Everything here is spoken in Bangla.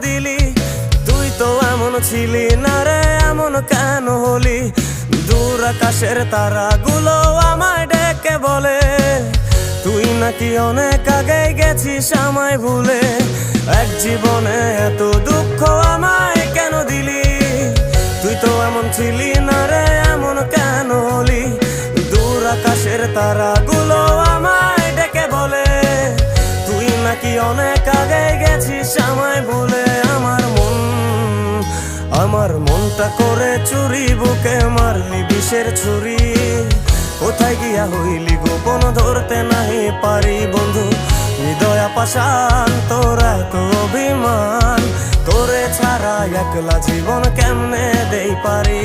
দিলি? তুই তো এমন ছিলি না রে, এমন কেন হলি? দূর আকাশের তারাগুলো আমায় ডেকে বলে তুই নাকি অনেক আগে গেছিস আমায় ভুলে। এক জীবনে এত দুঃখ আমায় কেন দিলি? তুই তো এমন ছিলি না রে, এমন কেন হলি? দূর আকাশের তারাগুলো আমায় ডেকে বলে তুই নাকি অনেক আগে গেছিস আমায় ভুলে। আমার মনটা করে চুরি, বুকে মারলি বিষের ছুরি। কোথায় গিয়া হইলি গোপন ধরতে নাহি পারি বন্ধু। হৃদয় পাষাণ তোর এত অভিমান, তোরে ছাড়া একলা জীবন কেমনে দেই পারি।